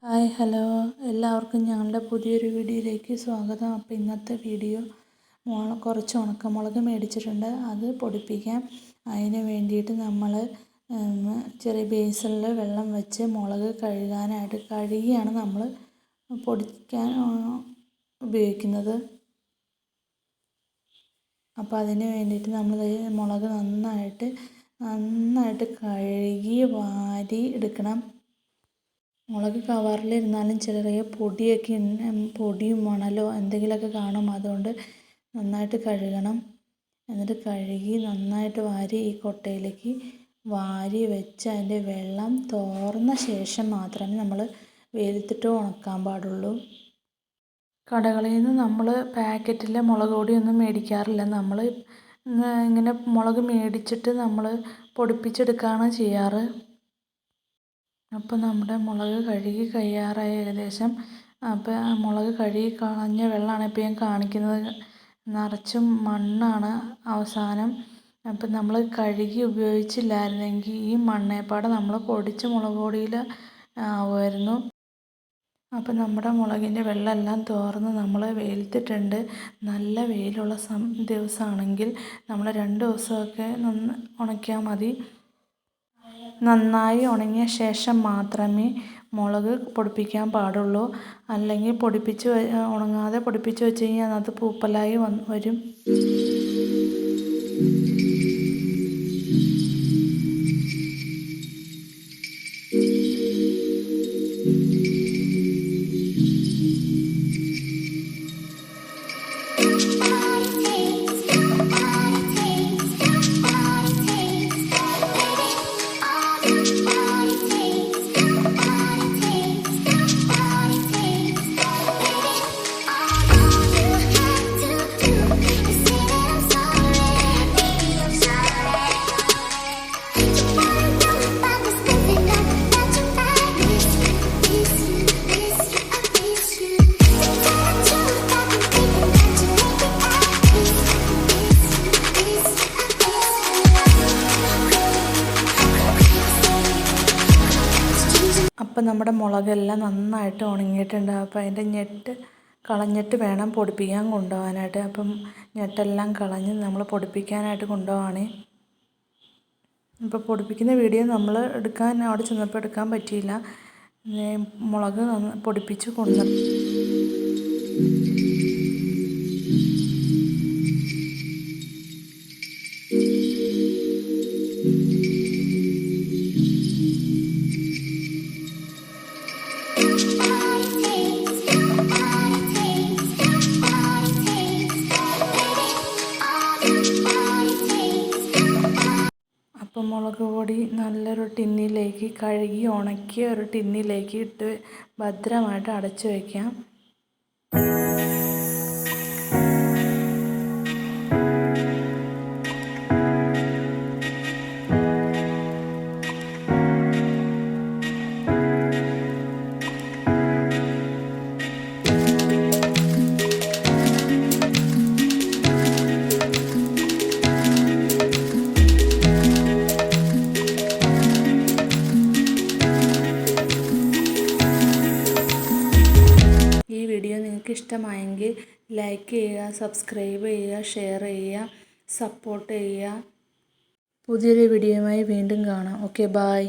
Hi hello എല്ലാവർക്കും ഞങ്ങളുടെ പുതിയൊരു വീഡിയോയിലേക്ക് സ്വാഗതം. അപ്പോൾ ഇന്നത്തെ വീഡിയോ കുറച്ച് ഉണക്കമുളക് മേടിച്ചിട്ടുണ്ട്, അത് പൊടിപ്പിക്കാം. അതിന് വേണ്ടിയിട്ട് നമ്മൾ ചെറിയ ബേസിനിൽ വെള്ളം വെച്ച് മുളക് കഴുകിയാണ് നമ്മൾ പൊടിക്കാൻ ഉപയോഗിക്കുന്നത്. അപ്പോൾ അതിന് വേണ്ടിയിട്ട് നമ്മൾ മുളക് നന്നായിട്ട് കഴുകി വാരി എടുക്കണം. മുളക് കവറിലിരുന്നാലും ചെറിയ പൊടിയും മണലോ എന്തെങ്കിലുമൊക്കെ കാണും. അതുകൊണ്ട് നന്നായിട്ട് കഴുകണം. എന്നിട്ട് കഴുകി നന്നായിട്ട് വാരി ഈ കൊട്ടയിലേക്ക് വാരി വെച്ച് അതിൻ്റെ വെള്ളം തോർന്ന ശേഷം മാത്രമേ നമ്മൾ വെയിലത്തിട്ട് ഉണക്കാൻ പാടുള്ളൂ. കടകളിൽ നിന്ന് നമ്മൾ പാക്കറ്റിലെ മുളക് പൊടിയൊന്നും മേടിക്കാറില്ല. നമ്മൾ ഇങ്ങനെ മുളക് മേടിച്ചിട്ട് നമ്മൾ പൊടിപ്പിച്ചെടുക്കുകയാണ് ചെയ്യാറ്. അപ്പോൾ നമ്മുടെ മുളക് കഴുകി കഴിയാറായി ഏകദേശം. അപ്പോൾ മുളക് കഴുകി കളഞ്ഞ വെള്ളമാണ് ഇപ്പോൾ ഞാൻ കാണിക്കുന്നത്. നിറച്ചും മണ്ണാണ് അവസാനം. അപ്പം നമ്മൾ കഴുകി ഉപയോഗിച്ചില്ലായിരുന്നെങ്കിൽ ഈ മണ്ണേപ്പാടെ നമ്മൾ പൊടിച്ച മുളക് പൊടിയിൽ ആവുമായിരുന്നു. അപ്പം നമ്മുടെ മുളകിൻ്റെ വെള്ളമെല്ലാം തോർന്ന് നമ്മൾ വെയിലത്തിട്ടുണ്ട്. നല്ല വെയിലുള്ള ദിവസമാണെങ്കിൽ നമ്മൾ 2 ദിവസമൊക്കെ ഉണക്കിയാൽ മതി. നന്നായി ഉണങ്ങിയ ശേഷം മാത്രമേ മുളക് പൊടിപ്പിക്കാൻ പാടുള്ളൂ. അല്ലെങ്കിൽ ഉണങ്ങാതെ പൊടിപ്പിച്ച് വെച്ച് കഴിഞ്ഞാൽ അതിനകത്ത് പൂപ്പലായി വരും. അപ്പം നമ്മുടെ മുളകെല്ലാം നന്നായിട്ട് ഉണങ്ങിയിട്ടുണ്ട്. അപ്പോൾ അതിൻ്റെ ഞെട്ട് കളഞ്ഞിട്ട് വേണം പൊടിപ്പിക്കാൻ കൊണ്ടുപോകാനായിട്ട്. അപ്പം ഞെട്ടെല്ലാം കളഞ്ഞ് നമ്മൾ പൊടിപ്പിക്കാനായിട്ട് കൊണ്ടുപോവാണ്. ഇപ്പോൾ പൊടിപ്പിക്കുന്ന വീഡിയോ നമ്മൾ അവിടെ ചെന്നപ്പോൾ എടുക്കാൻ പറ്റിയില്ല. മുളക് പൊടിപ്പിച്ച് കൊണ്ടുവന്നു. അപ്പം മുളക് പൊടി നല്ലൊരു ടിന്നിലേക്ക് കഴുകി ഉണക്കിയ ഒരു ടിന്നിലേക്ക് ഇട്ട് ഭദ്രമായിട്ട് അടച്ചു വയ്ക്കാം. ഈ വീഡിയോ നിങ്ങൾക്ക് ഇഷ്ടമായെങ്കിൽ ലൈക്ക് ചെയ്യുക, സബ്സ്ക്രൈബ് ചെയ്യുക, ഷെയർ ചെയ്യുക, സപ്പോർട്ട് ചെയ്യുക. പുതിയൊരു വീഡിയോയുമായി വീണ്ടും കാണാം. Okay, by.